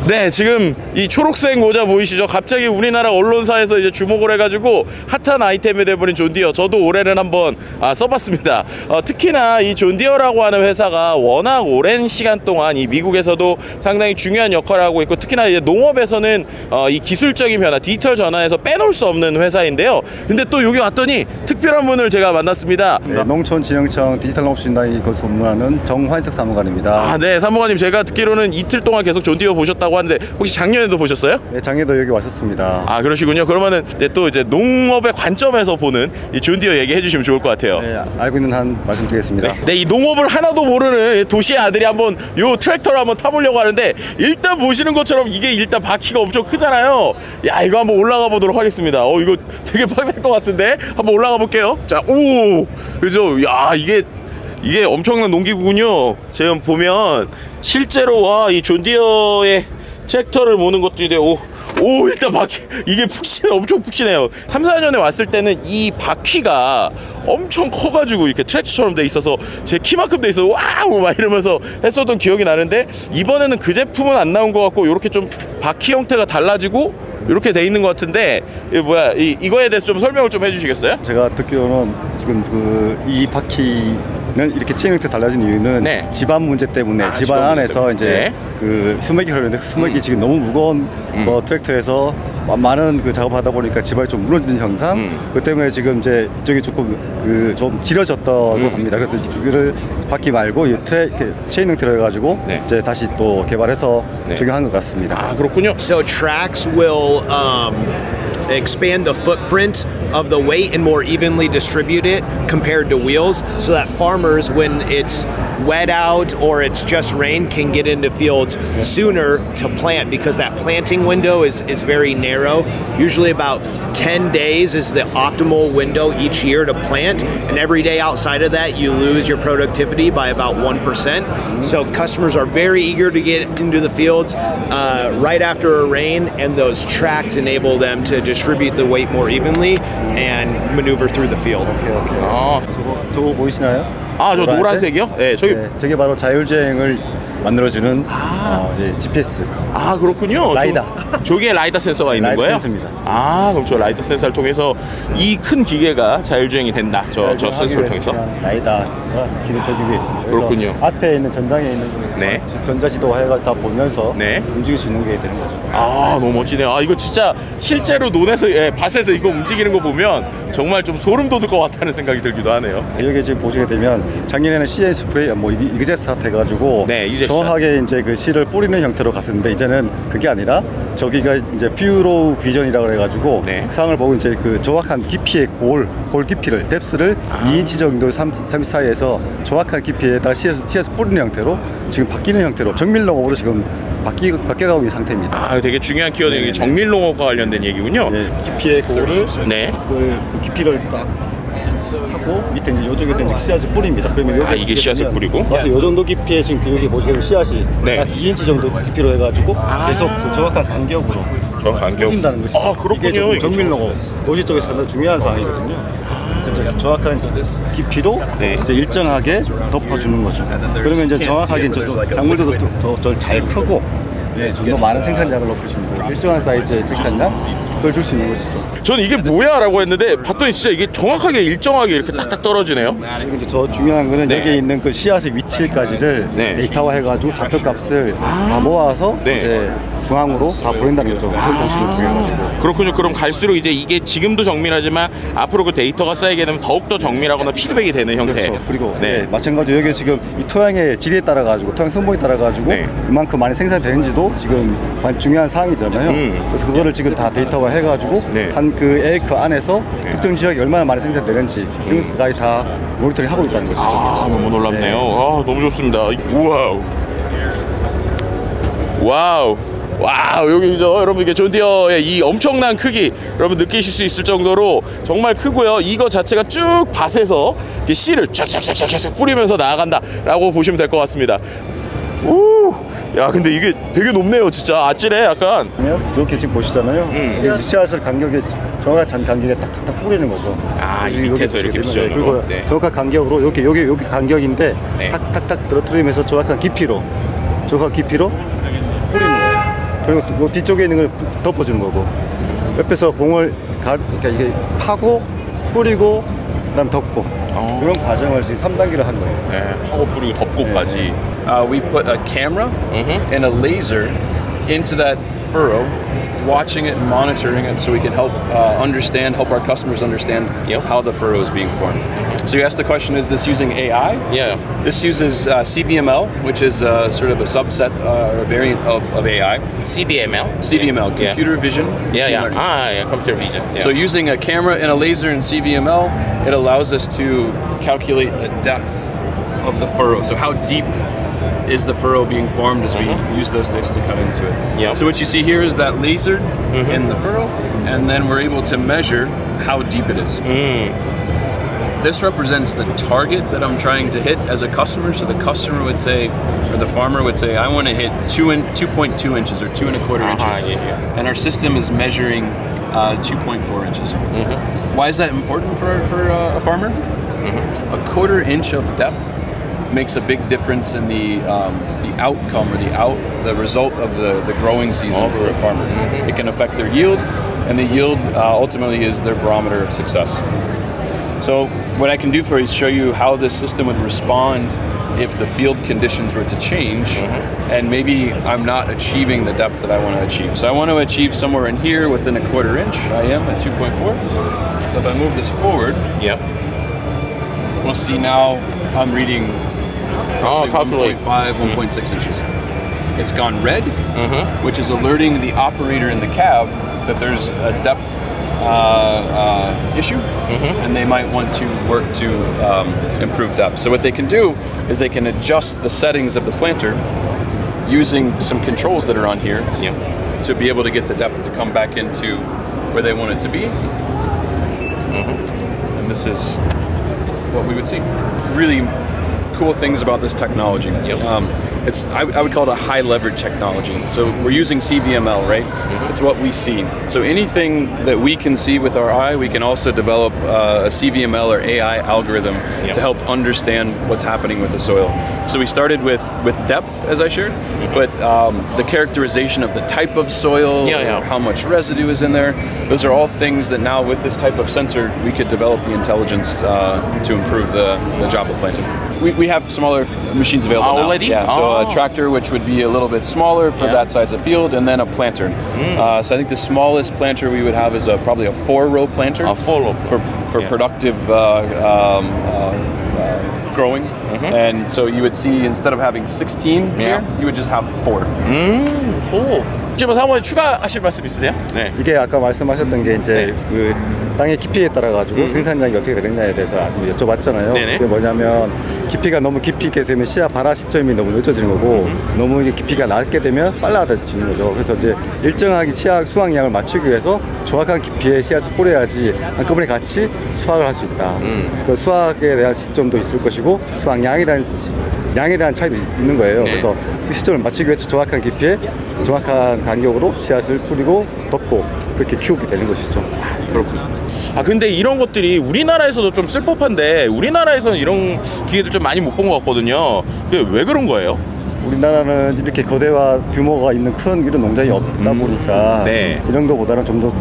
네, 지금 이 초록색 모자 보이시죠? 갑자기 우리나라 언론사에서 이제 주목을 해가지고 핫한 아이템이 돼버린 존디어. 저도 올해는 한번 써봤습니다. 특히나 이 존디어라고 하는 회사가 워낙 오랜 시간 동안 이 미국에서도 상당히 중요한 역할을 하고 있고, 특히나 이제 농업에서는 이 기술적인 변화, 디지털 전환에서 빼놓을 수 없는 회사인데요. 근데 또 여기 왔더니 특별한 분을 제가 만났습니다. 네, 농촌진흥청 디지털농업진단이 거기서 업무하는 정환석 사무관입니다. 네, 사무관님, 제가 듣기로는 이틀 동안 계속 존디어 보셨다고 하는데 혹시 작년에도 보셨어요? 네, 작년에도 여기 왔었습니다. 그러시군요. 그러면은 또 이제 농업의 관점에서 보는 이 존디어 얘기해 주시면 좋을 것 같아요. 네, 알고 있는 한 말씀드리겠습니다. 네, 이 농업을 하나도 모르는 도시의 아들이 한번 요 트랙터를 한번 타보려고 하는데, 일단 보시는 것처럼 이게 일단 바퀴가 엄청 크잖아요. 야, 이거 한번 올라가 보도록 하겠습니다. 이거 되게 빡셀 것 같은데 한번 올라가 볼게요. 자, 오, 그죠? 야, 이게 엄청난 농기구군요. 지금 보면 실제로 와, 이 존디어의 트랙터를 모는 것들인데, 오, 일단 바퀴 이게 엄청 푹신해요. 3, 4년에 왔을 때는 이 바퀴가 엄청 커가지고 이렇게 트랙터처럼 돼 있어서 제 키만큼 돼 있어서 와우 막 이러면서 했었던 기억이 나는데, 이번에는 그 제품은 안 나온 것 같고 이렇게 좀 바퀴 형태가 달라지고 이렇게 돼 있는 것 같은데, 이거에 대해서 좀 설명을 좀 해주시겠어요? 제가 듣기로는 지금 이 바퀴는 이렇게 체인 형태 달라진 이유는 네. 집안 문제 때문에 집안 안에서 이제 네. 그 수맥이 흐르는데 수맥이 지금 너무 무거운 트랙터에서 많은 그 작업을 하다 보니까 집안이 좀 무너지는 현상, 그 때문에 지금 이제 이쪽이 조금 좀 지려졌다고 합니다. 그래서 이거를 바퀴 말고 이 체인 형태로 해가지고 네. 이제 다시 또 개발해서 네. 적용한 것 같습니다. 그렇군요. So tracks will expand the footprint of the weight and more evenly distribute it compared to wheels, so that farmers, when it's wet out or it's just rain, can get into fields sooner to plant, because that planting window is very narrow. Usually about 10 days is the optimal window each year to plant, and every day outside of that you lose your productivity by about 1%. So customers are very eager to get into the fields right after a rain, and those tracks enable them to distribute the weight more evenly and maneuver through the field. 저거 보이시나요? 저 노란색이요? 네, 저게 바로 자율주행을 만들어주는 GPS. 그렇군요. 라이다. 저기에 라이다 센서가 있는 라이다 거예요? 센서입니다. 그럼 저 라이다 센서를 통해서 이 큰 기계가 자율주행이 된다. 저 센서를 통해서. 라이다가 기존 저기 위에 있습니다. 그렇군요. 앞에 있는 전장에 있는 네. 전자지도 해가 다 보면서 네. 움직일 수 있는 게 되는 거죠. 너무 멋지네요. 이거 진짜 실제로 밭에서 이거 움직이는 거 보면 정말 좀 소름 돋을 것 같다는 생각이 들기도 하네요. 여기 지금 보시게 되면 작년에는 씨의 스프레이 이그제스 핫 해가지고 정확하게 이제 그 씨를 뿌리는 형태로 갔었는데, 이제는 그게 아니라 저기가 이제 퓨로 비전이라고 해가지고 상을 보고 이제 그 정확한 깊이의 골 깊이를 뎁스를 2인치 정도 3 사이에서 정확한 깊이에다 씨에서 뿌리는 형태로 지금 바뀌는 형태로 정밀 농업으로 지금 바뀌어가고 있는 상태입니다. 되게 중요한 키워드, 정밀 농업과 관련된 얘기군요. 깊이의 골을 그 깊이를 딱 하고 밑에 이제 요쪽에서 이제 씨앗을 뿌립니다. 그러면 이게 씨앗을 뿌리고? 그래서 요 정도 깊이에 지금 여기 보시면 씨앗이 약 2인치 정도 깊이로 해가지고 계속 그 정확한 간격으로 뿌린다는 것이죠. 그렇군요. 이게 정밀 농업 도시 쪽에서 상당히 중요한 사항이거든요. 그래서 정확한 깊이로 이제 일정하게 덮어주는 거죠. 그러면 이제 정확하게 이제 작물들도 더 잘 크고 좀 더 많은 생산량을 높일 수 있는 일정한 사이즈의 생산량 그걸 줄 수 있는 것이죠. 저는 이게 뭐야 라고 했는데 봤더니 진짜 이게 정확하게 일정하게 이렇게 딱딱 떨어지네요. 그리고 더 중요한 거는 여기에 있는 그 씨앗의 위치까지를 데이터화 해가지고 좌표값을 다 모아서 이제 중앙으로 다 보낸다는 거죠. 무선 통신을 통해 가지고. 그렇군요. 그럼 갈수록 이제 이게 지금도 정밀하지만 앞으로 그 데이터가 쌓이게 되면 더욱더 정밀하거나 피드백이 되는 형태. 그렇죠. 그리고 마찬가지로 여기 지금 이 토양의 질에 따라 가지고 토양 성분에 따라 가지고 이만큼 많이 생산되는지도 지금 중요한 사항이잖아요. 그래서 그거를 지금 다 데이터화 해가지고 한 그 에이커 안에서 특정 지역이 얼마나 많이 생산되는지 이런 것까지 다 모니터링 하고 있다는 것이죠. 너무 놀랍네요. 너무 좋습니다. 와우. 여기죠. 여러분, 이게 존디어의 이 엄청난 크기 여러분 느끼실 수 있을 정도로 정말 크고요. 이거 자체가 쭉 밭에서 이렇게 씨를 쫙쫙쫙쫙 뿌리면서 나아간다 라고 보시면 될 것 같습니다. 야, 근데 이게 되게 높네요. 진짜 아찔해. 약간 이렇게 지금 보시잖아요. 이게 씨앗을 정확한 간격에 딱딱딱 뿌리는 거죠. 이 밑에서 이렇게 그리고 정확한 간격으로 여기 간격인데 탁탁탁 떨어뜨리면서 정확한 깊이로 뿌리는 거죠. 그리고 그 뒤쪽에 있는 걸 덮어주는 거고 옆에서 공을 그러니까 이게 파고 뿌리고 그다음 덮고 이런 과정을 지금 3단계를 한 거예요. 네, 하고 뿌리고 덮고까지. We put a camera and a laser into that furrow, watching it and monitoring it so we can help help our customers understand how the furrow is being formed. So you asked the question, is this using AI? Yeah. This uses CVML, which is sort of a subset or a variant of AI. CVML? CVML, computer vision. Machine learning. computer vision. Yeah. So using a camera and a laser and CVML, it allows us to calculate the depth of the furrow. So how deep is the furrow being formed as we use those discs to cut into it. Yep. So what you see here is that laser in the furrow, and then we're able to measure how deep it is. This represents the target that I'm trying to hit as a customer. So the customer would say, or the farmer would say, I want to hit 2.2 inches or 2.25 inches. And our system is measuring 2.4 inches. Why is that important for a farmer? A 1/4 inch of depth makes a big difference in the outcome or the result of the growing season for a farmer. It can affect their yield, and the yield ultimately is their barometer of success. So what I can do for you is show you how this system would respond if the field conditions were to change and maybe I'm not achieving the depth that I want to achieve. So I want to achieve somewhere in here within a 1/4 inch. I am at 2.4. So if I move this forward, we'll see now I'm reading 1.5, 1.6 inches. It's gone red, which is alerting the operator in the cab that there's a depth issue, and they might want to work to improve depth. So what they can do is they can adjust the settings of the planter using some controls that are on here to be able to get the depth to come back into where they want it to be. And this is what we would see. Really cool things about this technology. I would call it a high leverage technology. So we're using CVML, right? It's what we see. So anything that we can see with our eye, we can also develop a CVML or AI algorithm to help understand what's happening with the soil. So we started with depth, as I shared, but the characterization of the type of soil, how much residue is in there, those are all things that now with this type of sensor, we could develop the intelligence to improve the job of planting. We have some other machines available now. Already? Yeah, so a tractor, which would be a little bit smaller for that size of field, and then a planter. So I think the smallest planter we would have is probably a 4-row planter. A 4-row. For productive growing. And so you would see, instead of having 16 here, you would just have 4. 오. 혹시 뭐 사모님 추가하실 말씀 있으세요? 네. 이게 아까 말씀하셨던 게 이제 그 땅의 깊이에 따라 가지고 생산량이 어떻게 되느냐에 대해서 여쭤봤잖아요. 그게 뭐냐면 깊이가 너무 깊이 있게 되면 씨앗 발화 시점이 너무 늦어지는 거고 너무 이게 깊이가 낮게 되면 빨라지는 거죠. 그래서 이제 일정하게 씨앗 수확량을 맞추기 위해서 정확한 깊이의 씨앗을 뿌려야지 한꺼번에 같이 수확을 할 수 있다. 그 수확에 대한 시점도 있을 것이고 수확량에 대한 차이도 있는 거예요. 그래서 그 시점을 맞추기 위해서 정확한 깊이에 정확한 간격으로 씨앗을 뿌리고 덮고 그렇게 키우게 되는 것이죠. 그렇군요. 근데 이런 것들이 우리나라에서도 좀 쓸 법한데 우리나라에서는 이런 기계들 좀 많이 못 본 것 같거든요. 그게 왜 그런 거예요? 우리나라는 이렇게 거대화 규모가 있는 큰 이런 농장이 없다 보니까 이런 거보다는 좀 더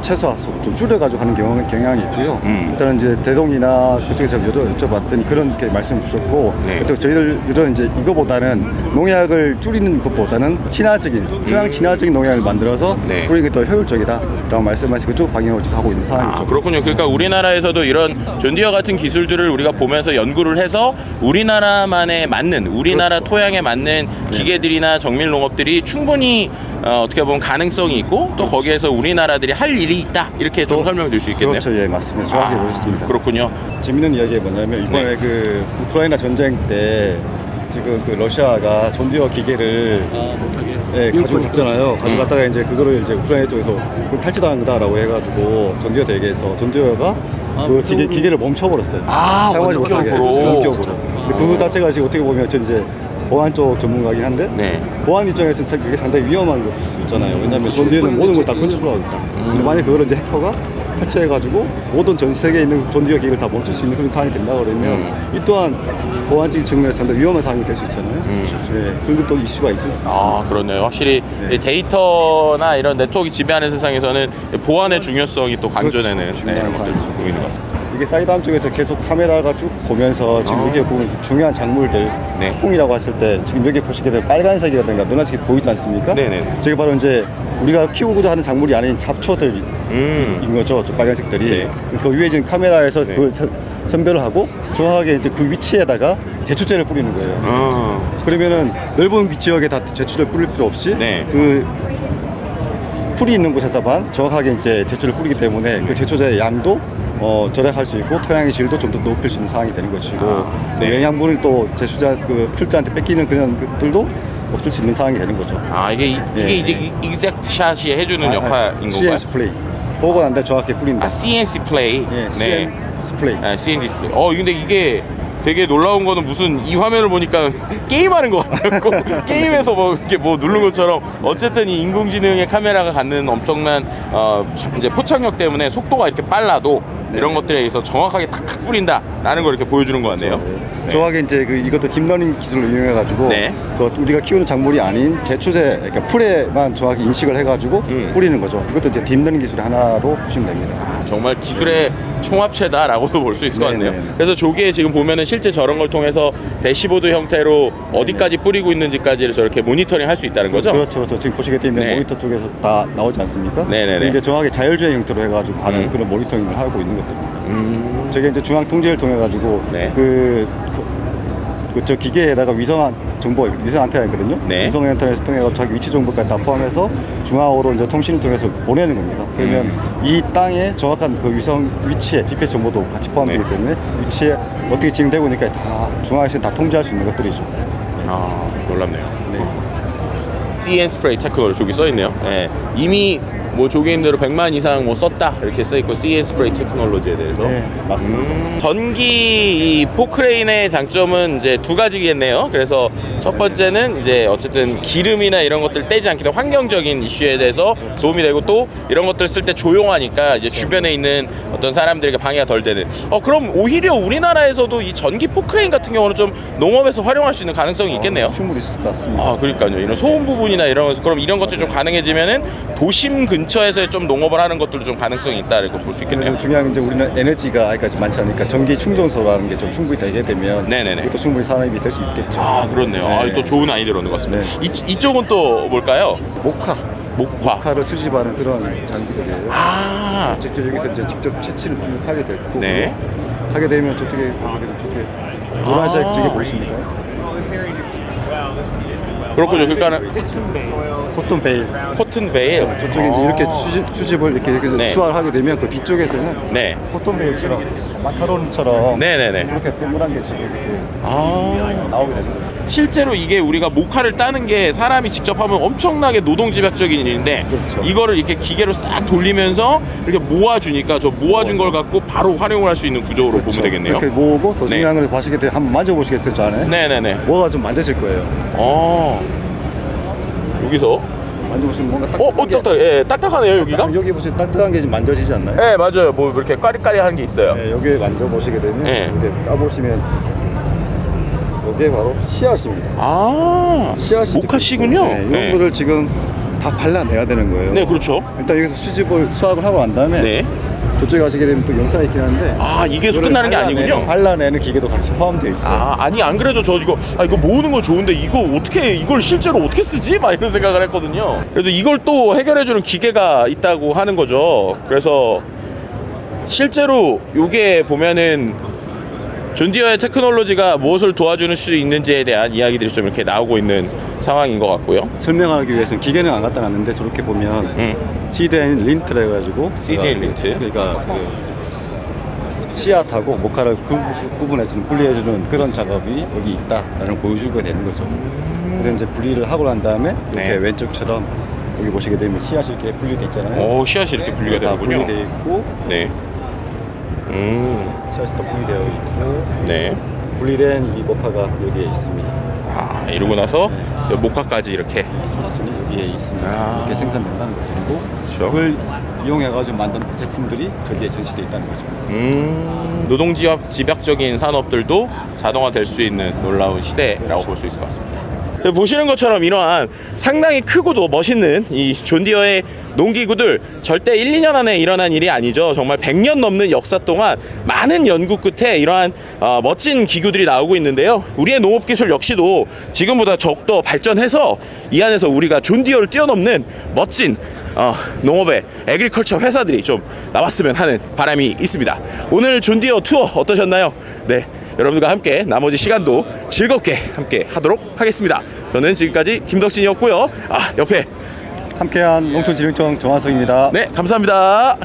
최소화해서 좀 줄여가지고 하는 경향이 있고요. 일단은 이제 대동이나 그쪽에서 여쭤봤더니 그렇게 말씀 주셨고 또 저희들은 이제 이거보다는 농약을 줄이는 것보다는 친화적인 토양 친화적인 농약을 만들어서 뿌리는 게 더 효율적이다라고 말씀하시고 그쪽 방향으로 지금 가고 있는 상황이죠. 그렇군요. 그러니까 우리나라에서도 이런 존디어 같은 기술들을 우리가 보면서 연구를 해서 우리나라만에 맞는 우리나라 토양에 맞는 기계들이나 정밀 농업들이 충분히 어떻게 보면 가능성이 있고 또 거기에서 우리나라들이 할 일이 있다 이렇게 좀 설명드릴 수 있겠네요. 그렇죠, 예 맞습니다. 정확히 보셨습니다. 그렇군요. 재밌는 이야기가 뭐냐면 이번에 그 우크라이나 전쟁 때 지금 그 러시아가 존디어 기계를 가지고 갔잖아요. 가져갔다가 이제 그거를 이제 우크라이나 쪽에서 탈취당한 거다라고 해가지고 존디어 대회에서 존디어가 그 기계를 멈춰버렸어요. 사용하지 못하게 원격으로. 근데 그거 자체가 지금 어떻게 보면 전 이제 보안 쪽 전문가긴 한데 보안 입장에서는 그게 상당히 위험한 것도 있을 수 있잖아요. 왜냐하면 존디에는 모든 걸 다 컨트롤하고 있다. 근데 만약 그거를 이제 해커가 폐쇄해가지고 모든 전 세계에 있는 존디어 기계를 다 멈출 수 있는 그런 상황이 된다 그러면 이 또한 보안적인 측면에서 상당히 위험한 상황이 될 수 있잖아요. 네, 그리고 또 이슈가 있을 수 있습니다. 아, 그렇네요. 확실히 데이터나 이런 네트워크가 지배하는 세상에서는 보안의 중요성이 또 강조되는 그렇죠. 중요한 것들이 보이는 것 같습니다. 이게 사이드암 쪽에서 계속 카메라가 쭉 보면서 지금 여기에 보면 중요한 작물들 풍이라고 했을 때 지금 여기 보시게 되면 빨간색이라든가 노란색이 보이지 않습니까? 네네. 저게 바로 이제 우리가 키우고자 하는 작물이 아닌 잡초들인 거죠. 저 빨간색들이. 그 위에 지금 카메라에서 그걸 선별을 하고 정확하게 이제 그 위치에다가 제초제를 뿌리는 거예요. 그러면은 넓은 지역에 다 제초제를 뿌릴 필요 없이 그 풀이 있는 곳에다만 정확하게 이제 제초를 뿌리기 때문에 그 제초제의 양도 절약할 수 있고 토양의 질도 좀 더 높일 수 있는 상황이 되는 것이고 영양분을 또 제초자 그 풀들한테 뺏기는 그런 것들도 없을 수 있는 상황이 되는 거죠. 아, 이게 이제 익젝트 샷이 해주는 역할인 건가요? CNC 플레이. 보고 난 다음에 정확히 뿌린다. 아, CNC 플레이. CNC 플레이. CNC 플레이. 근데 이게 되게 놀라운 거는 무슨 이 화면을 보니까 게임하는 것 같고 게임에서 뭐 이렇게 뭐 누른 것처럼 어쨌든 이 인공지능의 카메라가 갖는 엄청난 이제 포착력 때문에 속도가 이렇게 빨라도 이런 것들에 의해서 정확하게 탁탁 뿌린다라는 걸 이렇게 보여주는 것 같네요. 정확하게 이제 이것도 딥러닝 기술을 이용해가지고 우리가 키우는 작물이 아닌 제초제, 그러니까 풀에만 정확히 인식을 해가지고 뿌리는 거죠. 이것도 이제 딥러닝 기술의 하나로 보시면 됩니다. 정말 기술의 총합체다라고도 볼 수 있을 것 같네요. 그래서 저기에 지금 보면은 실제 저런 걸 통해서 대시보드 형태로 어디까지 뿌리고 있는지까지를 저렇게 모니터링 할 수 있다는 거죠? 그렇죠. 지금 보시게 되면 모니터 쪽에서 다 나오지 않습니까? 이제 정확하게 자율주행 형태로 해가지고 하는 그런 모니터링을 하고 있는 것들입니다. 저게 이제 중앙 통제를 통해 가지고 저 기계에다가 위성 정보, 위성 안테나 있거든요. 위성 안테나에서 통해 가지고 자기 위치 정보까지 다 포함해서 중앙으로 이제 통신을 통해서 보내는 겁니다. 그러면 이 땅에 정확한 그 위성 위치에 GPS 정보도 같이 포함되기 때문에 위치에 어떻게 진행되고 있으니까 다 중앙에서 다 통제할 수 있는 것들이죠. 아, 놀랍네요. CN 스프레이 테크놀로지 저기 써 있네요. 이미 뭐 조개 있는 대로 100만 이상 뭐 썼다 이렇게 써 있고 CN 스프레이 테크놀로지에 대해서. 맞습니다. 전기 이 포크레인의 장점은 이제 두 가지겠네요. 그래서 첫 번째는 이제 어쨌든 기름이나 이런 것들 떼지 않기 때문에 환경적인 이슈에 대해서 도움이 되고 또 이런 것들 쓸 때 조용하니까 이제 주변에 있는 어떤 사람들에게 방해가 덜 되는. 그럼 오히려 우리나라에서도 이 전기 포크레인 같은 경우는 좀 농업에서 활용할 수 있는 가능성이 있겠네요. 충분히 있을 것 같습니다. 아, 그러니까요. 이런 소음 부분이나 그럼 이런 것들이 좀 가능해지면은 도심 근처에서 좀 농업을 하는 것들도 좀 가능성이 있다 이렇게 볼 수 있겠네요. 중요한 건 이제 우리는 에너지가 아직까지 많지 않으니까 전기 충전소라는 게 좀 충분히 되게 되면 이것도 충분히 산업이 될 수 있겠죠. 아, 그렇네요. 또 좋은 아이디어를 얻는 것 같습니다. 이쪽은 또 뭘까요? 목화를 수집하는 그런 장비들이에요. 직접 여기서 이제 직접 채취를 쭉 하게 될 거고 하게 되면 저쪽에 노란색 저게 보이십니까? 그렇군요. 그러니까는 코튼 베일. 저쪽에 이제 이렇게 수집을 이렇게 수확을 하게 되면 그 뒤쪽에서는 코튼 베일처럼 마카론처럼 이렇게 동그란 게 지금 나오게 됩니다. 실제로 이게 우리가 목화를 따는 게 사람이 직접 하면 엄청나게 노동집약적인 일인데 이거를 이렇게 기계로 싹 돌리면서 이렇게 모아주니까 저 모아준 걸 갖고 바로 활용을 할 수 있는 구조로 보면 되겠네요. 이렇게 모으고 또 중요한 걸 보시게 되면 한번 만져보시겠어요, 저 안에? 뭐가 좀 만져질 거예요. 여기서 만져보시면 뭔가 딱딱하네요, 여기가? 여기 보시면 딱딱한 게 좀 만져지지 않나요? 네, 맞아요. 뭐 이렇게 까리까리한 게 있어요. 여기 만져보시게 되면 이렇게 까보시면 이게 바로 씨앗입니다. 씨앗이 목화씨군요. 이런 거를 지금 다 발라내야 되는 거예요. 네, 그렇죠. 일단 여기서 수확을 하고 난 다음에 저쪽에 가시게 되면 또 영상이 있긴 한데 이게 끝나는 게 아니군요. 발라내는 기계도 같이 포함되어 있어요. 아니 안 그래도 저 이거 모으는 건 좋은데 이걸 실제로 어떻게 쓰지? 막 이런 생각을 했거든요. 그래도 이걸 또 해결해주는 기계가 있다고 하는 거죠. 그래서 실제로 요게 보면은 존디어의 테크놀로지가 무엇을 도와줄 수 있는지에 대한 이야기들이 좀 이렇게 나오고 있는 상황인 것 같고요. 설명하기 위해서는 기계는 안 갖다 놨는데 저렇게 보면 시드앤 린트라 해가지고 시드앤 린트? 그러니까 씨앗하고 목화를 구분해주는 분리해주는 그런 작업이 여기 있다라는 걸 보여주게 되는 거죠. 그래서 이제 분리를 하고 난 다음에 이렇게 왼쪽처럼 여기 보시게 되면 씨앗이 이렇게 분리돼 있잖아요. 씨앗이 이렇게 분리가 되는군요. 분리돼 있고 씨앗이 또 분리되어 있고 분리된 이 목화가 여기에 있습니다. 이러고 나서 목화까지 이렇게 여기에 있습니다. 이렇게 생산된다는 것들이고 그렇죠. 그걸 이용해가지고 만든 제품들이 저기에 전시되어 있다는 거죠. 노동집약적인 산업들도 자동화될 수 있는 놀라운 시대라고 볼 수 있을 것 같습니다. 보시는 것처럼 이러한 상당히 크고도 멋있는 이 존디어의 농기구들 절대 1, 2년 안에 일어난 일이 아니죠. 정말 100년 넘는 역사 동안 많은 연구 끝에 이러한 멋진 기구들이 나오고 있는데요. 우리의 농업기술 역시도 지금보다 더욱더 발전해서 이 안에서 우리가 존디어를 뛰어넘는 멋진 농업의 애그리컬처 회사들이 좀 나왔으면 하는 바람이 있습니다. 오늘 존디어 투어 어떠셨나요? 네, 여러분들과 함께 나머지 시간도 즐겁게 함께 하도록 하겠습니다. 저는 지금까지 김덕진이었고요. 옆에 함께한 농촌진흥청 정한석입니다. 네, 감사합니다.